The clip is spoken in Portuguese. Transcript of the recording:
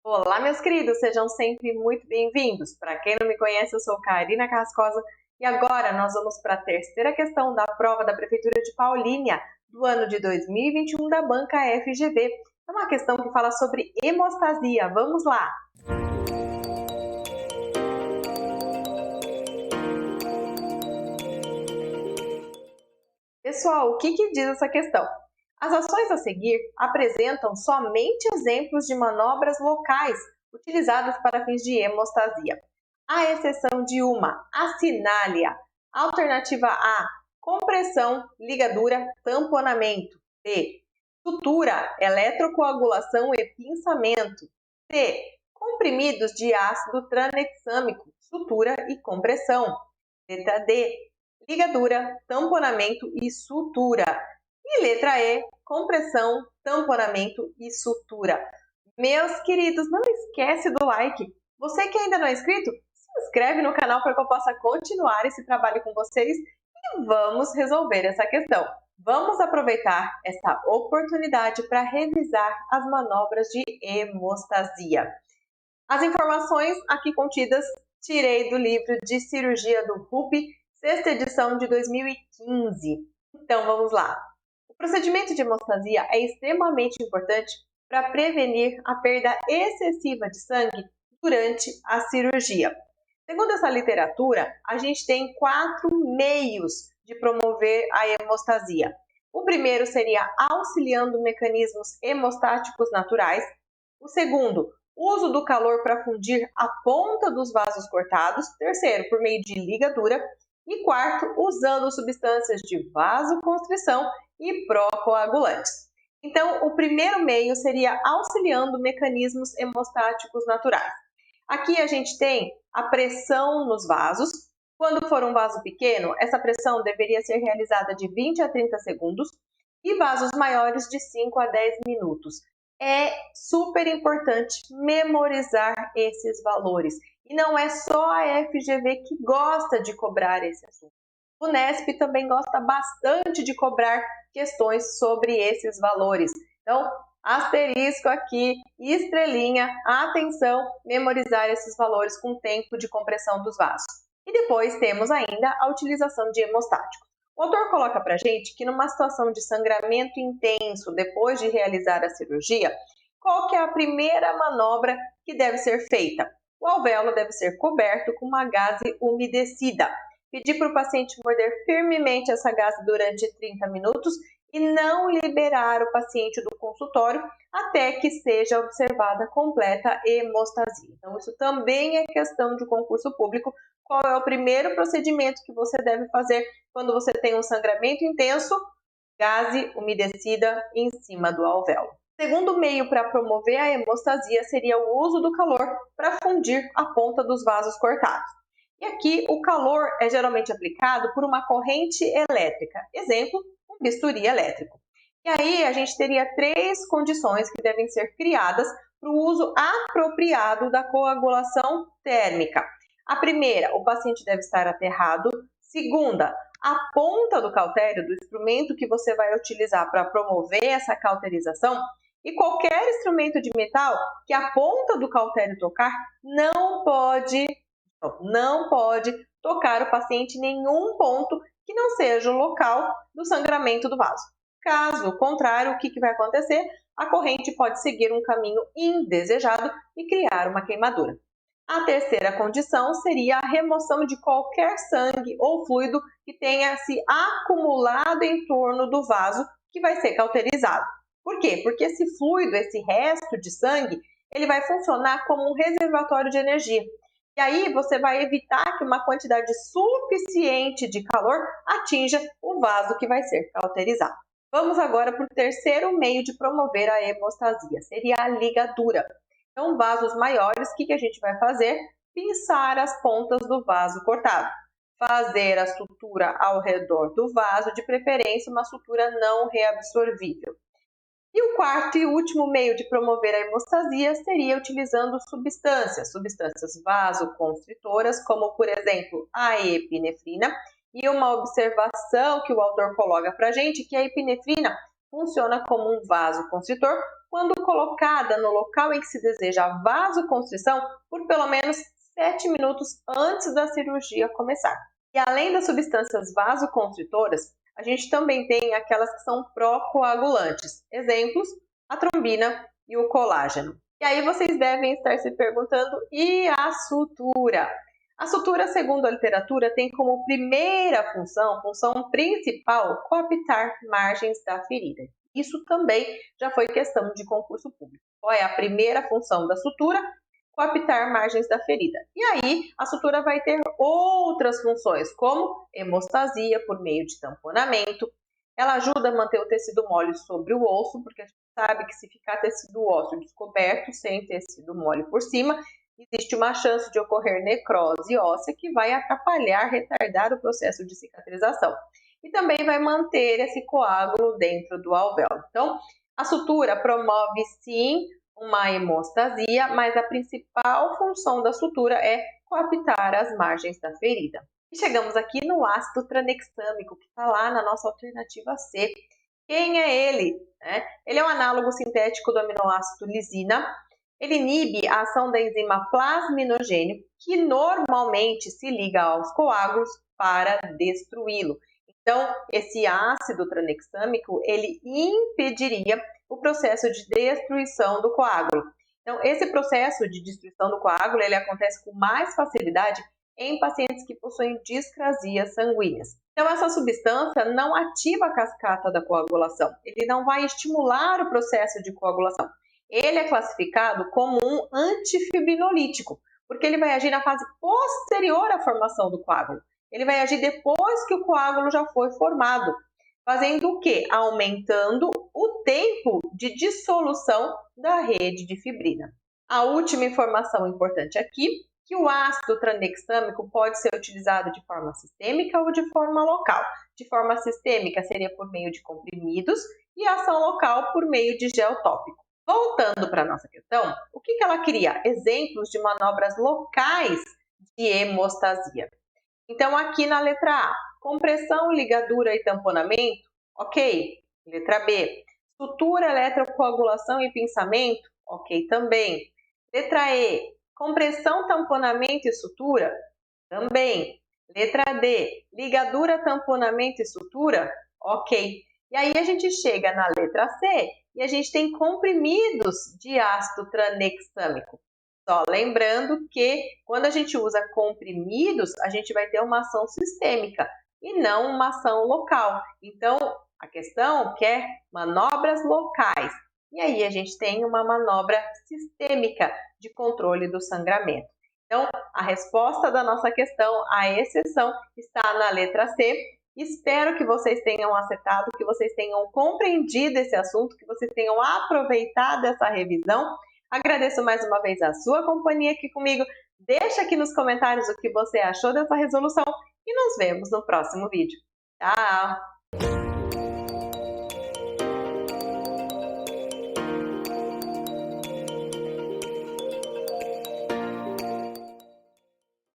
Olá, meus queridos, sejam sempre muito bem-vindos. Para quem não me conhece, eu sou Karina Carrascosa e agora nós vamos para a terceira questão da prova da Prefeitura de Paulínia do ano de 2021 da banca FGV. É uma questão que fala sobre hemostasia. Vamos lá! Pessoal, o que diz essa questão? As ações a seguir apresentam somente exemplos de manobras locais utilizadas para fins de hemostasia, à exceção de uma: assinalia. Alternativa A: compressão, ligadura, tamponamento. B: sutura, eletrocoagulação e pinçamento. C: comprimidos de ácido tranexâmico, sutura e compressão. Letra D: ligadura, tamponamento e sutura. E letra E: compressão, tamponamento e sutura. Meus queridos, não esquece do like. Você que ainda não é inscrito, se inscreve no canal para que eu possa continuar esse trabalho com vocês e vamos resolver essa questão. Vamos aproveitar essa oportunidade para revisar as manobras de hemostasia. As informações aqui contidas tirei do livro de cirurgia do RUP, sexta edição de 2015. Então vamos lá. O procedimento de hemostasia é extremamente importante para prevenir a perda excessiva de sangue durante a cirurgia. Segundo essa literatura, a gente tem 4 meios de promover a hemostasia. O primeiro seria auxiliando mecanismos hemostáticos naturais. O segundo, uso do calor para fundir a ponta dos vasos cortados. Terceiro, por meio de ligadura. E quarto, usando substâncias de vasoconstrição e procoagulantes. Então, o primeiro meio seria auxiliando mecanismos hemostáticos naturais. Aqui a gente tem a pressão nos vasos. Quando for um vaso pequeno, essa pressão deveria ser realizada de 20 a 30 segundos e vasos maiores de 5 a 10 minutos. É super importante memorizar esses valores. E não é só a FGV que gosta de cobrar esse assunto. O Unesp também gosta bastante de cobrar questões sobre esses valores. Então, asterisco aqui, estrelinha, atenção, memorizar esses valores com tempo de compressão dos vasos. E depois temos ainda a utilização de hemostáticos. O autor coloca para a gente que numa situação de sangramento intenso depois de realizar a cirurgia, qual que é a primeira manobra que deve ser feita? O alvéolo deve ser coberto com uma gaze umedecida. Pedir para o paciente morder firmemente essa gaze durante 30 minutos e não liberar o paciente do consultório até que seja observada completa hemostasia. Então, isso também é questão de concurso público. Qual é o primeiro procedimento que você deve fazer quando você tem um sangramento intenso? Gaze umedecida em cima do alvéolo. Segundo meio para promover a hemostasia seria o uso do calor para fundir a ponta dos vasos cortados. E aqui o calor é geralmente aplicado por uma corrente elétrica. Exemplo, um bisturi elétrico. E aí a gente teria 3 condições que devem ser criadas para o uso apropriado da coagulação térmica. A primeira, o paciente deve estar aterrado. Segunda, a ponta do cautério, do instrumento que você vai utilizar para promover essa cauterização, e qualquer instrumento de metal que a ponta do cautério tocar não pode tocar o paciente em nenhum ponto que não seja o local do sangramento do vaso. Caso contrário, o que vai acontecer? A corrente pode seguir um caminho indesejado e criar uma queimadura. A terceira condição seria a remoção de qualquer sangue ou fluido que tenha se acumulado em torno do vaso que vai ser cauterizado. Por quê? Porque esse fluido, esse resto de sangue, ele vai funcionar como um reservatório de energia. E aí você vai evitar que uma quantidade suficiente de calor atinja o vaso que vai ser cauterizado. Vamos agora para o terceiro meio de promover a hemostasia, seria a ligadura. Então, vasos maiores, o que a gente vai fazer? Pinçar as pontas do vaso cortado. Fazer a sutura ao redor do vaso, de preferência uma sutura não reabsorvível. E o quarto e último meio de promover a hemostasia seria utilizando substâncias vasoconstritoras, como por exemplo a epinefrina. E uma observação que o autor coloca para a gente, que a epinefrina funciona como um vasoconstritor, quando colocada no local em que se deseja a vasoconstrição por pelo menos 7 minutos antes da cirurgia começar. E além das substâncias vasoconstritoras, a gente também tem aquelas que são pró-coagulantes. Exemplos, a trombina e o colágeno. E aí vocês devem estar se perguntando, e a sutura? A sutura, segundo a literatura, tem como primeira função principal, coaptar margens da ferida. Isso também já foi questão de concurso público. Qual é a primeira função da sutura? Coaptar margens da ferida. E aí, a sutura vai ter outras funções, como hemostasia por meio de tamponamento. Ela ajuda a manter o tecido mole sobre o osso, porque a gente sabe que se ficar tecido ósseo descoberto, sem tecido mole por cima, existe uma chance de ocorrer necrose óssea que vai atrapalhar, retardar o processo de cicatrização. E também vai manter esse coágulo dentro do alvéolo. Então, a sutura promove sim uma hemostasia, mas a principal função da sutura é coaptar as margens da ferida. E chegamos aqui no ácido tranexâmico, que está lá na nossa alternativa C. Quem é ele? Ele é um análogo sintético do aminoácido lisina. Ele inibe a ação da enzima plasminogênio, que normalmente se liga aos coágulos para destruí-lo. Então, esse ácido tranexâmico, ele impediria o processo de destruição do coágulo. Então, esse processo de destruição do coágulo, ele acontece com mais facilidade em pacientes que possuem discrasias sanguíneas. Então, essa substância não ativa a cascata da coagulação. Ele não vai estimular o processo de coagulação. Ele é classificado como um antifibrinolítico, porque ele vai agir na fase posterior à formação do coágulo. Ele vai agir depois que o coágulo já foi formado, fazendo o quê? Aumentando o tempo de dissolução da rede de fibrina. A última informação importante aqui, que o ácido tranexâmico pode ser utilizado de forma sistêmica ou de forma local. De forma sistêmica seria por meio de comprimidos e ação local por meio de gel tópico. Voltando para a nossa questão, o que ela queria? Exemplos de manobras locais de hemostasia. Então, aqui na letra A, compressão, ligadura e tamponamento, ok. Letra B, sutura, eletrocoagulação e pinçamento, ok também. Letra E, compressão, tamponamento e sutura, também. Letra D, ligadura, tamponamento e sutura, ok. E aí a gente chega na letra C e a gente tem comprimidos de ácido tranexâmico. Só lembrando que quando a gente usa comprimidos, a gente vai ter uma ação sistêmica e não uma ação local. Então, a questão quer manobras locais. E aí a gente tem uma manobra sistêmica de controle do sangramento. Então, a resposta da nossa questão, a exceção, está na letra C. Espero que vocês tenham acertado, que vocês tenham compreendido esse assunto, que vocês tenham aproveitado essa revisão. Agradeço mais uma vez a sua companhia aqui comigo. Deixa aqui nos comentários o que você achou dessa resolução e nos vemos no próximo vídeo. Tchau!